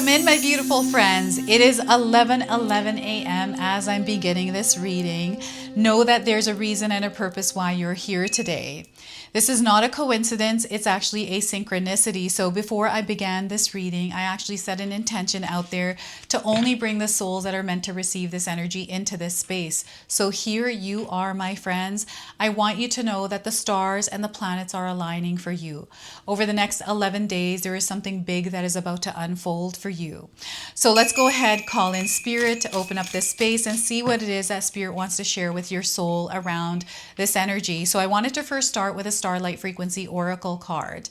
Welcome in, my beautiful friends. It is 11:11 a.m. as I'm beginning this reading. Know that there's a reason and a purpose why you're here today. This is not a coincidence, it's actually a synchronicity. So before I began this reading, I actually set an intention out there to only bring the souls that are meant to receive this energy into this space. So here you are, my friends. I want you to know that the stars and the planets are aligning for you. Over the next 11 days, there is something big that is about to unfold for you. So let's go ahead, call in Spirit to open up this space and see what it is that Spirit wants to share with your soul around this energy. So I wanted to first start with a Starlight Frequency Oracle card.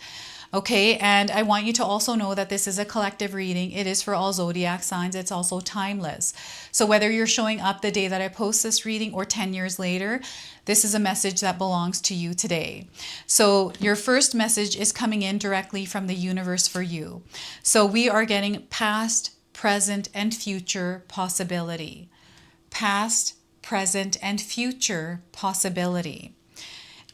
Okay, and I want you to also know that this is a collective reading. It is for all zodiac signs. It's also timeless. So whether you're showing up the day that I post this reading or 10 years later, this is a message that belongs to you today. So your first message is coming in directly from the universe for you. So we are getting past, present, and future possibility. Past, present, and future possibility.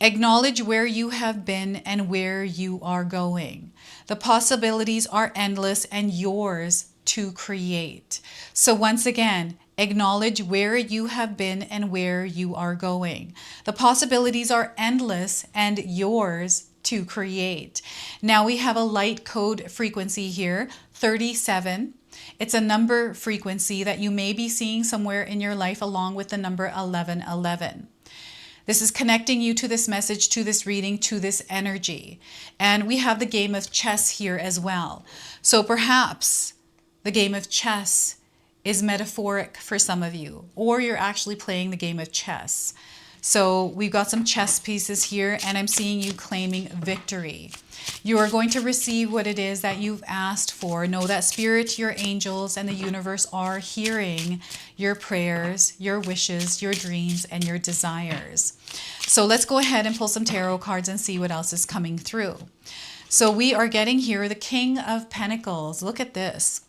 Acknowledge where you have been and where you are going. The possibilities are endless and yours to create. So once again, acknowledge where you have been and where you are going. The possibilities are endless and yours to create. Now we have a light code frequency here, 37. It's a number frequency that you may be seeing somewhere in your life along with the number 1111. This is connecting you to this message, to this reading, to this energy. And we have the game of chess here as well. So perhaps the game of chess is metaphoric for some of you, or you're actually playing the game of chess. So we've got some chess pieces here, and I'm seeing you claiming victory. You are going to receive what it is that you've asked for. Know that Spirit, your angels, and the universe are hearing your prayers, your wishes, your dreams, and your desires. So let's go ahead and pull some tarot cards and see what else is coming through. So we are getting here the King of Pentacles. Look at this.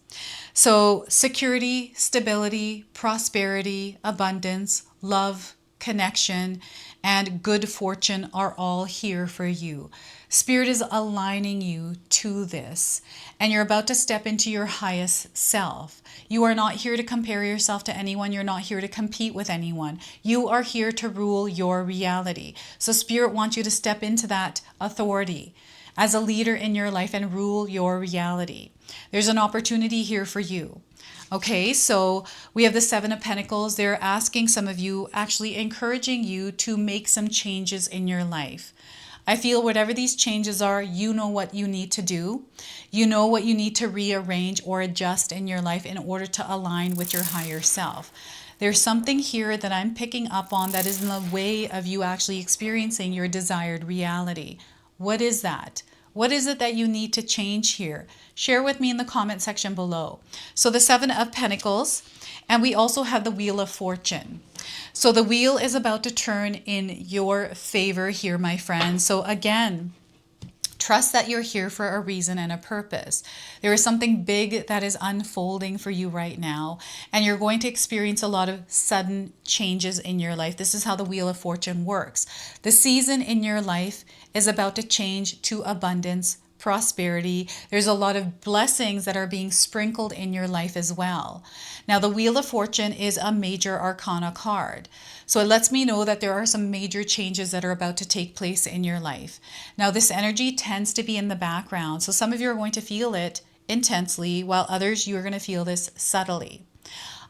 So security, stability, prosperity, abundance, love, connection, and good fortune are all here for you. Spirit is aligning you to this, and you're about to step into your highest self. You are not here to compare yourself to anyone. You're not here to compete with anyone. You are here to rule your reality. So Spirit wants you to step into that authority as a leader in your life and rule your reality. There's an opportunity here for you. Okay, so we have the Seven of Pentacles. They're asking some of you, actually encouraging you to make some changes in your life. I feel whatever these changes are, you know what you need to do. You know what you need to rearrange or adjust in your life in order to align with your higher self. There's something here that I'm picking up on that is in the way of you actually experiencing your desired reality. What is that? What is it that you need to change here? Share with me in the comment section below. So the Seven of Pentacles, and we also have the Wheel of Fortune. So the wheel is about to turn in your favor here, my friends. So again, trust that you're here for a reason and a purpose. There is something big that is unfolding for you right now, and you're going to experience a lot of sudden changes in your life. This is how the Wheel of Fortune works. The season in your life is about to change to abundance, prosperity. There's a lot of blessings that are being sprinkled in your life as well. Now, the Wheel of Fortune is a major arcana card. So it lets me know that there are some major changes that are about to take place in your life. Now, this energy tends to be in the background. So some of you are going to feel it intensely, while others, you are going to feel this subtly.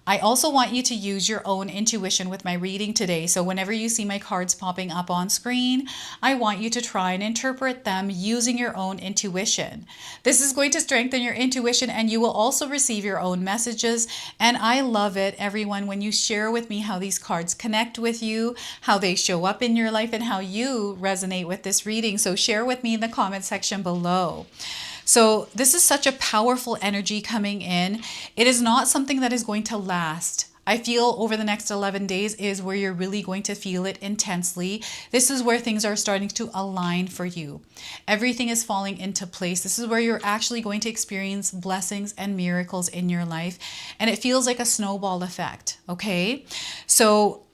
I also want you to use your own intuition with my reading today. So whenever you see my cards popping up on screen, I want you to try and interpret them using your own intuition. This is going to strengthen your intuition, and you will also receive your own messages. And I love it, everyone, when you share with me how these cards connect with you, how they show up in your life, and how you resonate with this reading. So share with me in the comment section below. So this is such a powerful energy coming in. It is not something that is going to last. I feel over the next 11 days is where you're really going to feel it intensely. This is where things are starting to align for you. Everything is falling into place. This is where you're actually going to experience blessings and miracles in your life. And it feels like a snowball effect, okay? So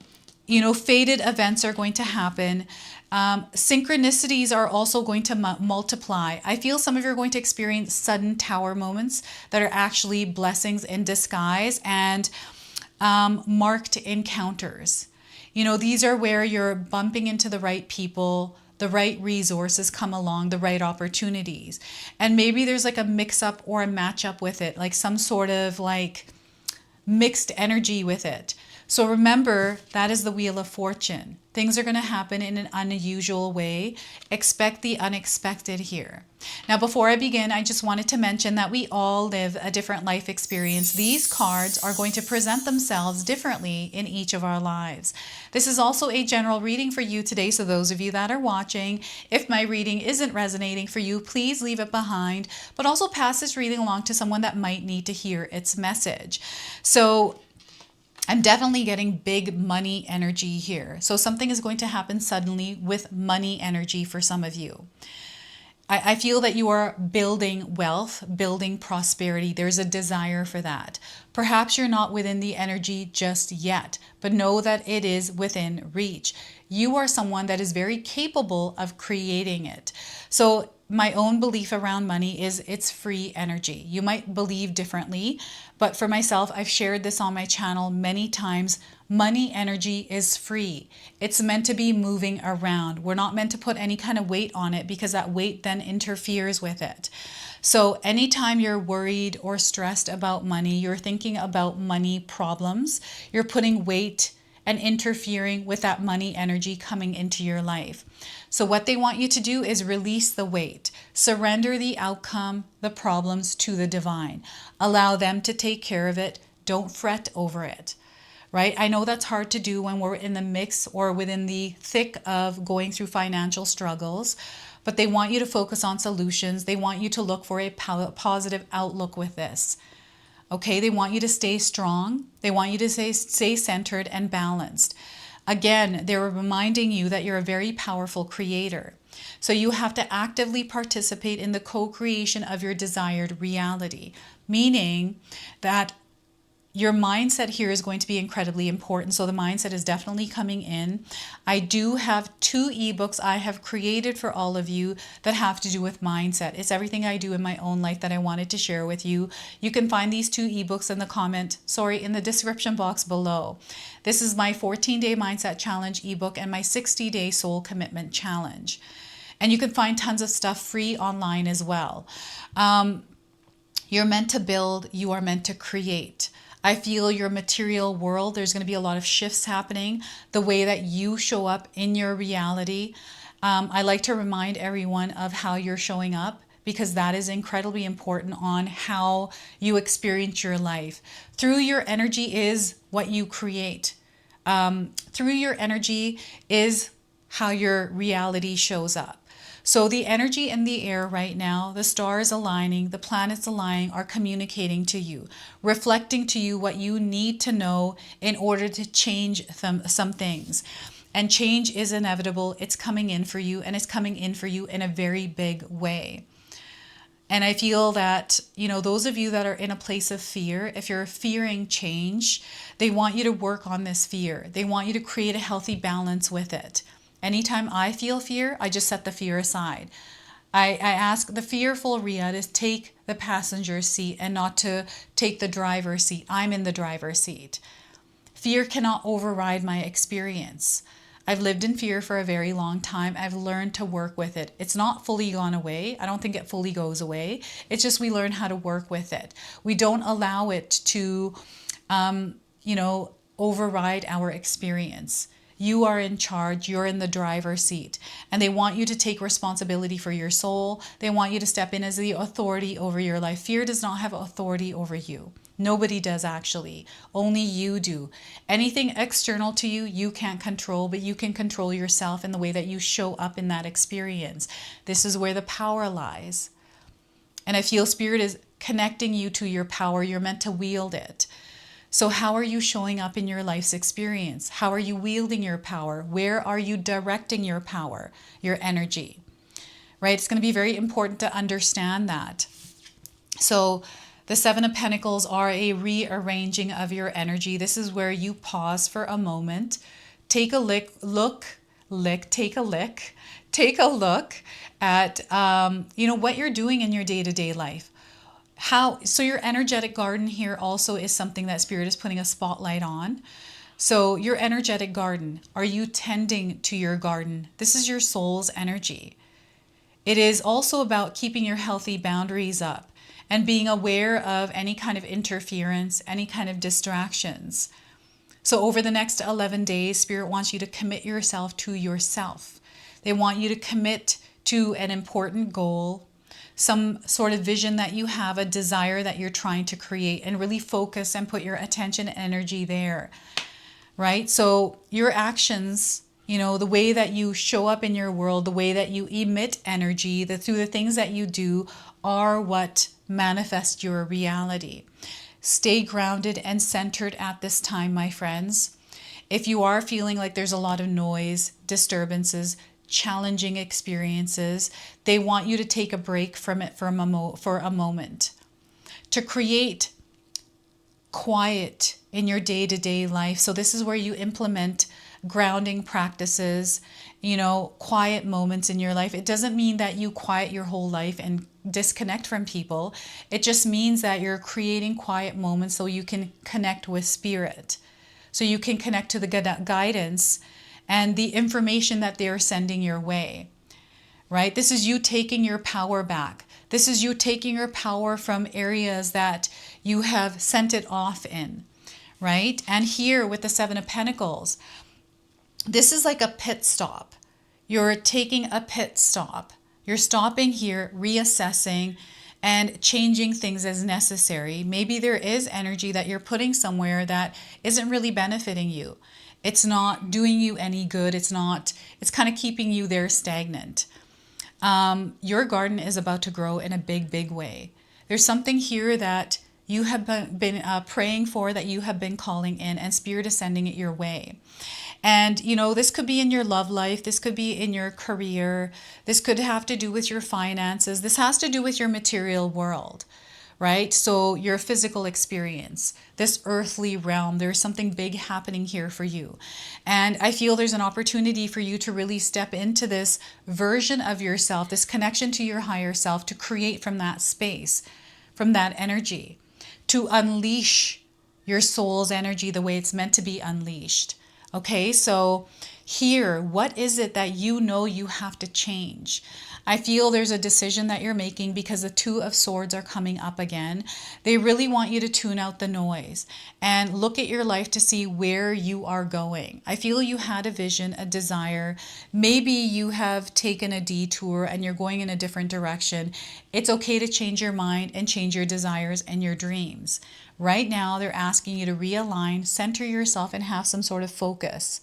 Fated events are going to happen. Synchronicities are also going to multiply. I feel some of you are going to experience sudden tower moments that are actually blessings in disguise, and marked encounters. These are where you're bumping into the right people, the right resources come along, the right opportunities. And maybe there's like a mix up or a match up with it, like some sort of like mixed energy with it. So remember, that is the Wheel of Fortune. Things are going to happen in an unusual way. Expect the unexpected here. Now, before I begin, I just wanted to mention that we all live a different life experience. These cards are going to present themselves differently in each of our lives. This is also a general reading for you today. So those of you that are watching, if my reading isn't resonating for you, please leave it behind, but also pass this reading along to someone that might need to hear its message. So I'm definitely getting big money energy here. So something is going to happen suddenly with money energy for some of you. I feel that you are building wealth, building prosperity. There's a desire for that. Perhaps you're not within the energy just yet, but know that it is within reach. You are someone that is very capable of creating it. So my own belief around money is it's free energy. You might believe differently, but for myself, I've shared this on my channel many times. Money energy is free. It's meant to be moving around. We're not meant to put any kind of weight on it, because that weight then interferes with it. So anytime you're worried or stressed about money, you're thinking about money problems, you're putting weight and interfering with that money energy coming into your life. So what they want you to do is release the weight, surrender the outcome, the problems to the divine. Allow them to take care of it. Don't fret over it, right? I know that's hard to do when we're in the mix or within the thick of going through financial struggles, but they want you to focus on solutions. They want you to look for a positive outlook with this. Okay, they want you to stay strong. They want you to stay centered and balanced. Again, they're reminding you that you're a very powerful creator. So you have to actively participate in the co-creation of your desired reality, meaning that your mindset here is going to be incredibly important. So the mindset is definitely coming in. I do have 2 ebooks I have created for all of you that have to do with mindset. It's everything I do in my own life that I wanted to share with you. You can find these 2 ebooks in the description box below. This is my 14-day mindset challenge ebook and my 60-day soul commitment challenge. And you can find tons of stuff free online as well. You're meant to build, you are meant to create. I feel your material world, there's going to be a lot of shifts happening, the way that you show up in your reality. I like to remind everyone of how you're showing up, because that is incredibly important on how you experience your life. Through your energy is what you create. Through your energy is how your reality shows up. So the energy in the air right now, the stars aligning, the planets aligning, are communicating to you, reflecting to you what you need to know in order to change some things. And change is inevitable. It's coming in for you, and it's coming in for you in a very big way. And I feel that, those of you that are in a place of fear, if you're fearing change, they want you to work on this fear. They want you to create a healthy balance with it. Anytime I feel fear, I just set the fear aside. I ask the fearful Rhea to take the passenger seat and not to take the driver's seat. I'm in the driver's seat. Fear cannot override my experience. I've lived in fear for a very long time. I've learned to work with it. It's not fully gone away. I don't think it fully goes away. It's just we learn how to work with it. We don't allow it to, override our experience. You are in charge. You're in the driver's seat. And they want you to take responsibility for your soul. They want you to step in as the authority over your life. Fear does not have authority over you. Nobody does, actually. Only you do. Anything external to you, you can't control, but you can control yourself in the way that you show up in that experience. This is where the power lies. And I feel Spirit is connecting you to your power. You're meant to wield it. So how are you showing up in your life's experience? How are you wielding your power? Where are you directing your power, your energy? Right? It's going to be very important to understand that. So the 7 of Pentacles are a rearranging of your energy. This is where you pause for a moment, take a look at what you're doing in your day-to-day life. So your energetic garden here also is something that Spirit is putting a spotlight on. So your energetic garden, are you tending to your garden? This is your soul's energy. It is also about keeping your healthy boundaries up and being aware of any kind of interference, any kind of distractions. So over the next 11 days, Spirit wants you to commit yourself to yourself. They want you to commit to an important goal, some sort of vision that you have, a desire that you're trying to create, and really focus and put your attention and energy there, right? So your actions, the way that you show up in your world, the way that you emit energy, through the things that you do are what manifest your reality. Stay grounded and centered at this time, my friends. If you are feeling like there's a lot of noise, disturbances, challenging experiences, they want you to take a break from it for a moment, to create quiet in your day-to-day life. So this is where you implement grounding practices, quiet moments in your life. It doesn't mean that you quiet your whole life and disconnect from people. It just means that you're creating quiet moments so you can connect with Spirit, so you can connect to the guidance and the information that they're sending your way, right? This is you taking your power back. This is you taking your power from areas that you have sent it off in, right? And here with the Seven of Pentacles, this is like a pit stop. You're taking a pit stop. You're stopping here, reassessing and changing things as necessary. Maybe there is energy that you're putting somewhere that isn't really benefiting you. It's not doing you any good. It's kind of keeping you there stagnant. Your garden is about to grow in a big, big way. There's something here that you have been praying for, that you have been calling in, and Spirit is sending it your way. And, this could be in your love life. This could be in your career. This could have to do with your finances. This has to do with your material world, right? So your physical experience, this earthly realm, there's something big happening here for you. And I feel there's an opportunity for you to really step into this version of yourself, this connection to your higher self, to create from that space, from that energy, to unleash your soul's energy the way it's meant to be unleashed. Okay, so here, what is it that you have to change? I feel there's a decision that you're making because the Two of Swords are coming up again. They really want you to tune out the noise and look at your life to see where you are going. I feel you had a vision, a desire. Maybe you have taken a detour and you're going in a different direction. It's okay to change your mind and change your desires and your dreams. Right now, they're asking you to realign, center yourself, and have some sort of focus.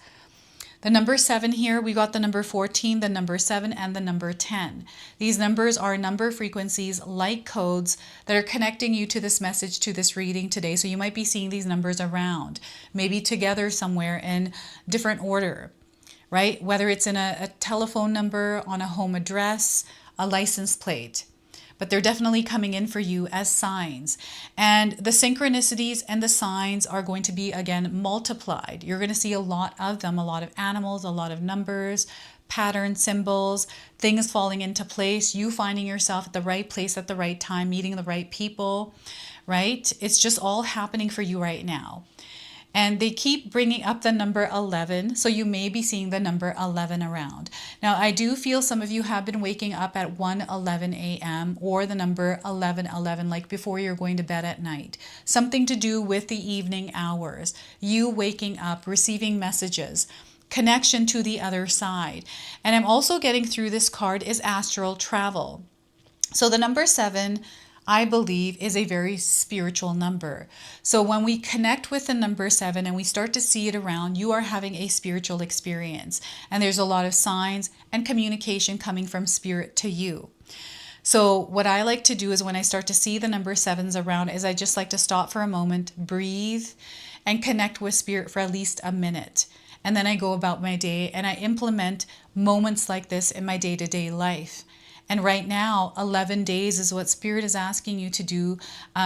The number 7 here, we got the number 14, the number 7, and the number 10. These numbers are number frequencies, light codes that are connecting you to this message, to this reading today. So you might be seeing these numbers around, maybe together somewhere in different order, right? Whether it's in a telephone number, on a home address, a license plate. But they're definitely coming in for you as signs. And the synchronicities and the signs are going to be, again, multiplied. You're going to see a lot of them, a lot of animals, a lot of numbers, pattern symbols, things falling into place, you finding yourself at the right place at the right time, meeting the right people, right? It's just all happening for you right now. And they keep bringing up the number 11, so you may be seeing the number 11 around. Now, I do feel some of you have been waking up at 1:11 a.m. or the number 11:11, like before you're going to bed at night. Something to do with the evening hours, you waking up, receiving messages, connection to the other side. And I'm also getting through this card is astral travel. So the number 7, I believe, is a very spiritual number. So when we connect with the number 7 and we start to see it around, you are having a spiritual experience. And there's a lot of signs and communication coming from Spirit to you. So what I like to do is when I start to see the number 7s around is I just like to stop for a moment, breathe, and connect with Spirit for at least a minute. And then I go about my day and I implement moments like this in my day-to-day life. And right now, 11 days is what Spirit is asking you to do,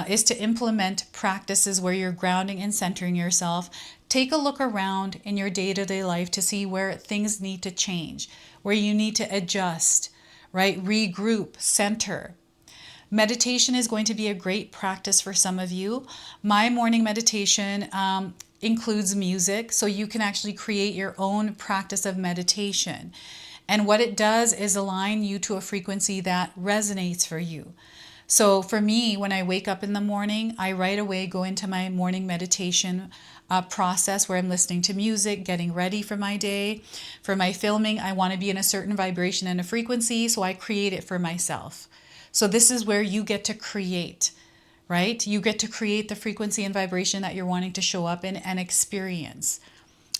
is to implement practices where you're grounding and centering yourself, take a look around in your day-to-day life to see where things need to change, where you need to adjust, right? Regroup, center. Meditation is going to be a great practice for some of you. My morning meditation includes music, so you can actually create your own practice of meditation. And what it does is align you to a frequency that resonates for you. So for me, when I wake up in the morning, I right away go into my morning meditation process where I'm listening to music, getting ready for my day. For my filming, I want to be in a certain vibration and a frequency, so I create it for myself. So this is where you get to create, right? You get to create the frequency and vibration that you're wanting to show up in and experience.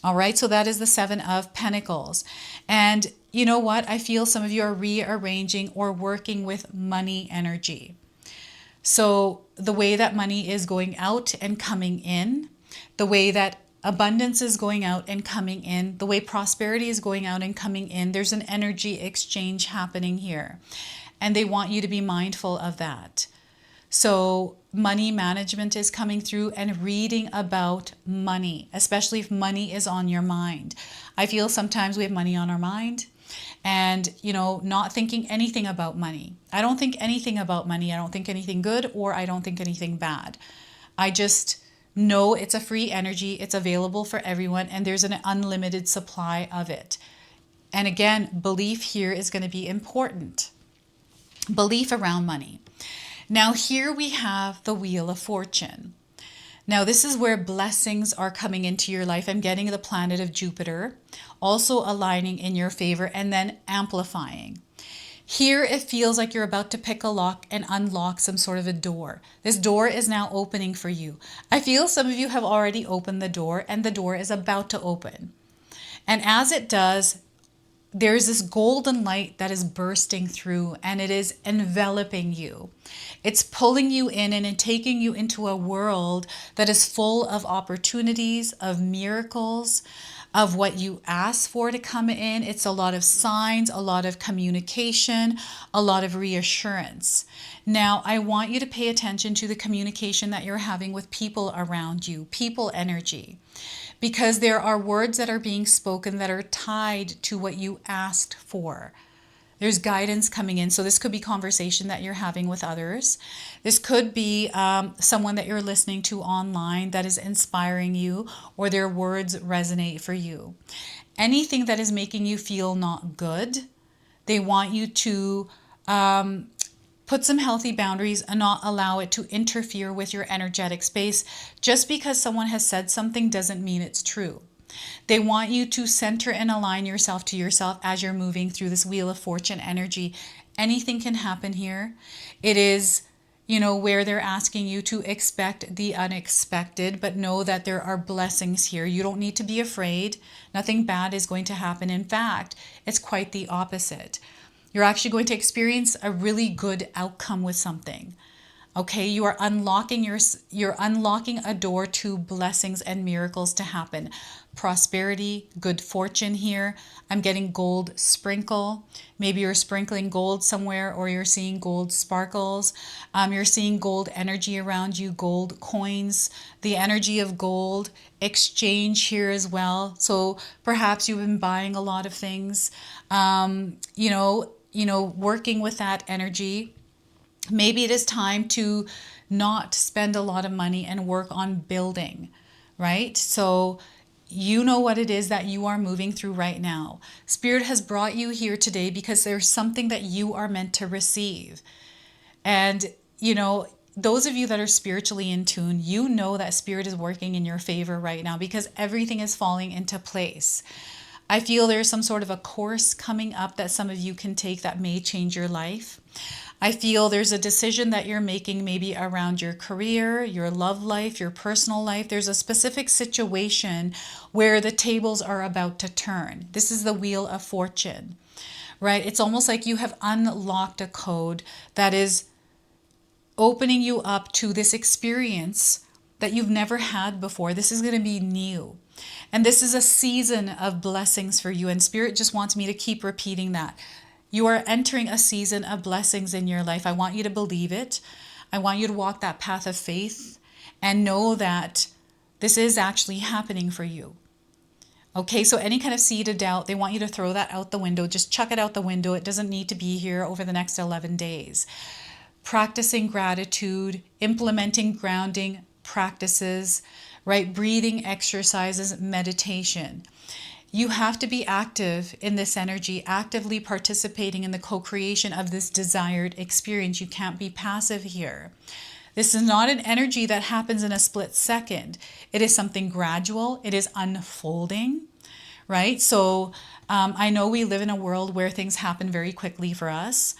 All right, so that is the Seven of Pentacles. And you know what? I feel some of you are rearranging or working with money energy. So the way that money is going out and coming in, the way that abundance is going out and coming in, the way prosperity is going out and coming in, there's an energy exchange happening here. And they want you to be mindful of that. So money management is coming through, and reading about money, especially if money is on your mind. I feel sometimes we have money on our mind and, not thinking anything about money. I don't think anything about money. I don't think anything good, or I don't think anything bad. I just know it's a free energy. It's available for everyone, and there's an unlimited supply of it. And again, belief here is going to be important. Belief around money. Now here we have the Wheel of Fortune. Now this is where blessings are coming into your life. I'm getting the planet of Jupiter also aligning in your favor and then amplifying. Here it feels like you're about to pick a lock and unlock some sort of a door. This door is now opening for you. I feel some of you have already opened the door, and the door is about to open. And as it does, there's this golden light that is bursting through, and it is enveloping you. It's pulling you in and taking you into a world that is full of opportunities, of miracles, of what you ask for to come in. It's a lot of signs, a lot of communication, a lot of reassurance. Now, I want you to pay attention to the communication that you're having with people around you, people energy. Because there are words that are being spoken that are tied to what you asked for. There's guidance coming in. So this could be conversation that you're having with others. This could be someone that you're listening to online that is inspiring you, or their words resonate for you. Anything that is making you feel not good, they want you to put some healthy boundaries and not allow it to interfere with your energetic space. Just because someone has said something doesn't mean it's true. They want you to center and align yourself to yourself as you're moving through this Wheel of Fortune energy. Anything can happen here. It is, where they're asking you to expect the unexpected, but know that there are blessings here. You don't need to be afraid. Nothing bad is going to happen. In fact, it's quite the opposite. You're actually going to experience a really good outcome with something. Okay, you are unlocking you're unlocking a door to blessings and miracles to happen. Prosperity, good fortune here. I'm getting gold sprinkle. Maybe you're sprinkling gold somewhere, or you're seeing gold sparkles. You're seeing gold energy around you, gold coins, the energy of gold, exchange here as well. So perhaps you've been buying a lot of things, working with that energy. Maybe it is time to not spend a lot of money and work on building, right? So you know what it is that you are moving through right now. Spirit has brought you here today because there's something that you are meant to receive. And, those of you that are spiritually in tune, you know that Spirit is working in your favor right now because everything is falling into place. I feel there's some sort of a course coming up that some of you can take that may change your life. I feel there's a decision that you're making maybe around your career, your love life, your personal life. There's a specific situation where the tables are about to turn. This is the Wheel of Fortune, right? It's almost like you have unlocked a code that is opening you up to this experience that you've never had before. This is going to be new. And this is a season of blessings for you. And Spirit just wants me to keep repeating that. You are entering a season of blessings in your life. I want you to believe it. I want you to walk that path of faith and know that This is actually happening for you. Okay, so any kind of seed of doubt, they want you to throw that out the window. Just chuck it out the window. It doesn't need to be here over the next 11 days. Practicing gratitude, implementing grounding practices, right? Breathing exercises, meditation. You have to be active in this energy, actively participating in the co-creation of this desired experience. You can't be passive here. This is not an energy that happens in a split second. It is something gradual. It is unfolding, right? So I know we live in a world where things happen very quickly for us.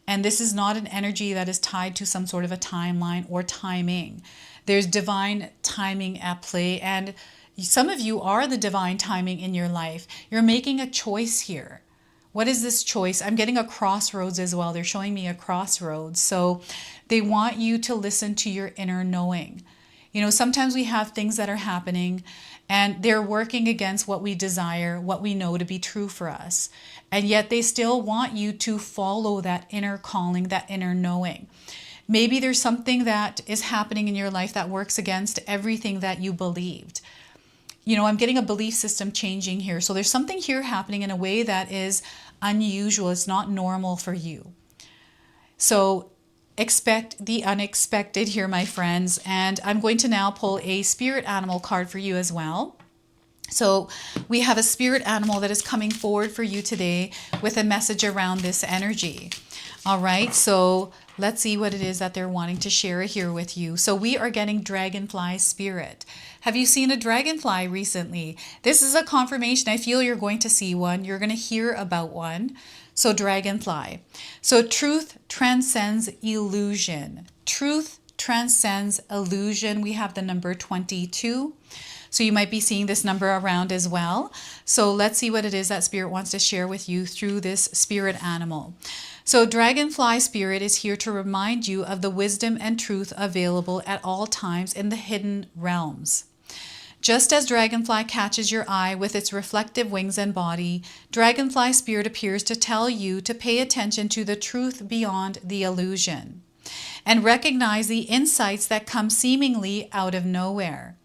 And this is not an energy that is tied to some sort of a timeline or timing. There's divine timing at play. And some of you are the divine timing in your life. You're making a choice here. What is this choice? I'm getting a crossroads as well. They're showing me a crossroads. So they want you to listen to your inner knowing. You know, sometimes we have things that are happening and they're working against what we desire, what we know to be true for us. And yet they still want you to follow that inner calling, that inner knowing. Maybe there's something that is happening in your life that works against everything that you believed. You know, I'm getting a belief system changing here. So there's something here happening in a way that is unusual. It's not normal for you. So expect the unexpected here, my friends. And I'm going to now pull a spirit animal card for you as well. So we have a spirit animal that is coming forward for you today with a message around this energy. All right, so let's see what it is that they're wanting to share here with you. So we are getting dragonfly spirit. Have you seen a dragonfly recently? This is a confirmation. I feel you're going to see one. You're going to hear about one. So dragonfly. So truth transcends illusion. Truth transcends illusion. We have the number 22. So you might be seeing this number around as well. So let's see what it is that spirit wants to share with you through this spirit animal. So dragonfly spirit is here to remind you of the wisdom and truth available at all times in the hidden realms. Just as dragonfly catches your eye with its reflective wings and body, dragonfly spirit appears to tell you to pay attention to the truth beyond the illusion and recognize the insights that come seemingly out of nowhere.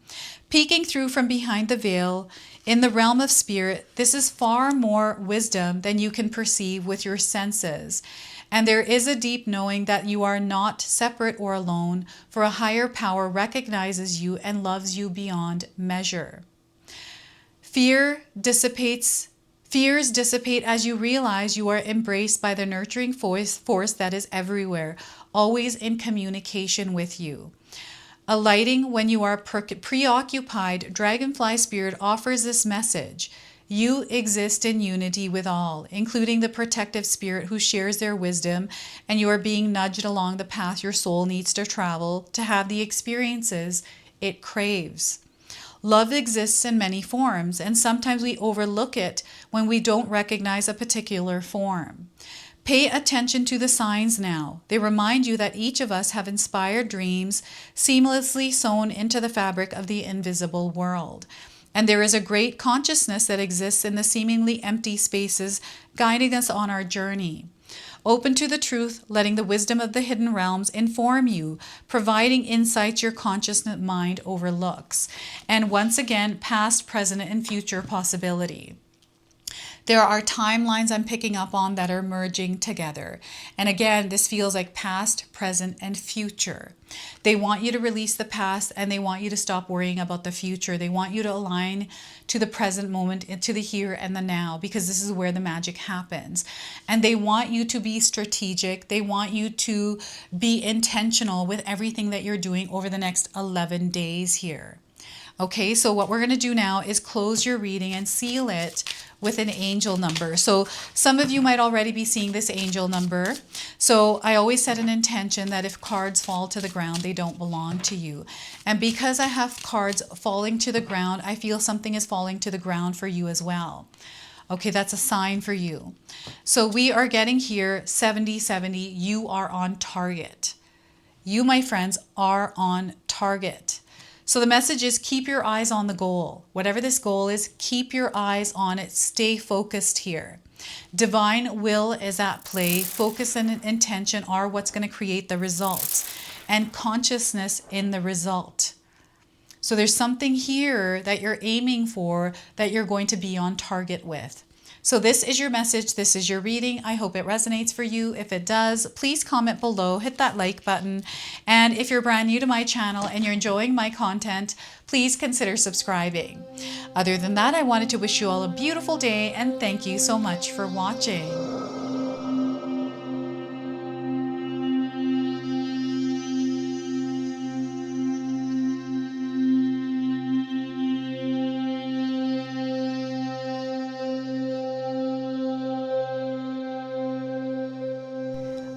Peeking through from behind the veil, in the realm of spirit, this is far more wisdom than you can perceive with your senses. And there is a deep knowing that you are not separate or alone, for a higher power recognizes you and loves you beyond measure. Fears dissipate as you realize you are embraced by the nurturing force that is everywhere, always in communication with you. Alighting when you are preoccupied, dragonfly spirit offers this message. You exist in unity with all, including the protective spirit who shares their wisdom, and you are being nudged along the path your soul needs to travel to have the experiences it craves. Love exists in many forms, and sometimes we overlook it when we don't recognize a particular form. Pay attention to the signs now. They remind you that each of us have inspired dreams seamlessly sewn into the fabric of the invisible world. And there is a great consciousness that exists in the seemingly empty spaces guiding us on our journey. Open to the truth, letting the wisdom of the hidden realms inform you, providing insights your conscious mind overlooks. And once again, past, present, and future possibility. There are timelines I'm picking up on that are merging together. And again, this feels like past, present, and future. They want you to release the past and they want you to stop worrying about the future. They want you to align to the present moment, to the here and the now, because this is where the magic happens. And they want you to be strategic. They want you to be intentional with everything that you're doing over the next 11 days here. Okay, so what we're going to do now is close your reading and seal it with an angel number. So some of you might already be seeing this angel number. So I always set an intention that if cards fall to the ground, they don't belong to you. And because I have cards falling to the ground, I feel something is falling to the ground for you as well. Okay, that's a sign for you. So we are getting here 70-70. You are on target. You, my friends, are on target. So the message is keep your eyes on the goal. Whatever this goal is, keep your eyes on it. Stay focused here. Divine will is at play. Focus and intention are what's going to create the results. And consciousness in the result. So there's something here that you're aiming for that you're going to be on target with. So this is your message. This is your reading. I hope it resonates for you. If it does, please comment below, hit that like button. And if you're brand new to my channel and you're enjoying my content, please consider subscribing. Other than that, I wanted to wish you all a beautiful day and thank you so much for watching.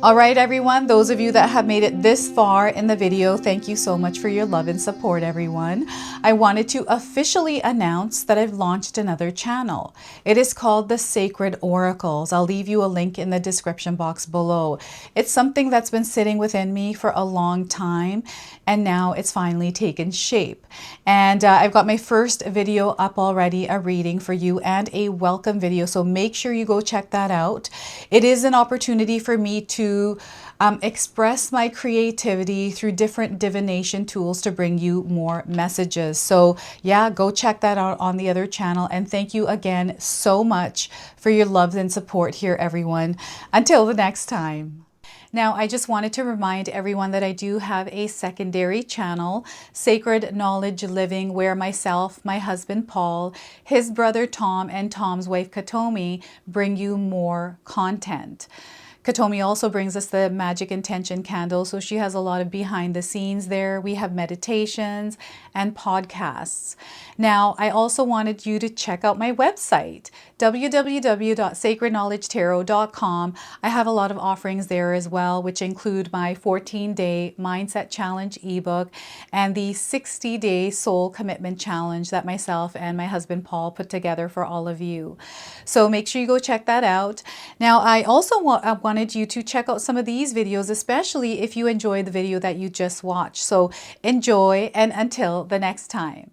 All right, everyone, those of you that have made it this far in the video, thank you so much for your love and support, everyone. I wanted to officially announce that I've launched another channel. It is called The Sacred Oracles. I'll leave you a link in the description box below. It's something that's been sitting within me for a long time, and now it's finally taken shape. And I've got my first video up already, a reading for you and a welcome video. So make sure you go check that out. It is an opportunity for me to express my creativity through different divination tools to bring you more messages. So yeah, go check that out on the other channel. And thank you again so much for your love and support here, everyone. Until the next time. Now, I just wanted to remind everyone that I do have a secondary channel, Sacred Knowledge Living, where myself, my husband Paul, his brother Tom, and Tom's wife Katomi bring you more content. Katomi also brings us the Magic Intention candle, so she has a lot of behind the scenes there. We have meditations and podcasts. Now, I also wanted you to check out my website, www.sacredknowledgetarot.com. I have a lot of offerings there as well, which include my 14-day Mindset Challenge ebook and the 60-day Soul Commitment Challenge that myself and my husband Paul put together for all of you. So make sure you go check that out. Now, I also wanted you to check out some of these videos, especially if you enjoyed the video that you just watched. So enjoy, and until the next time.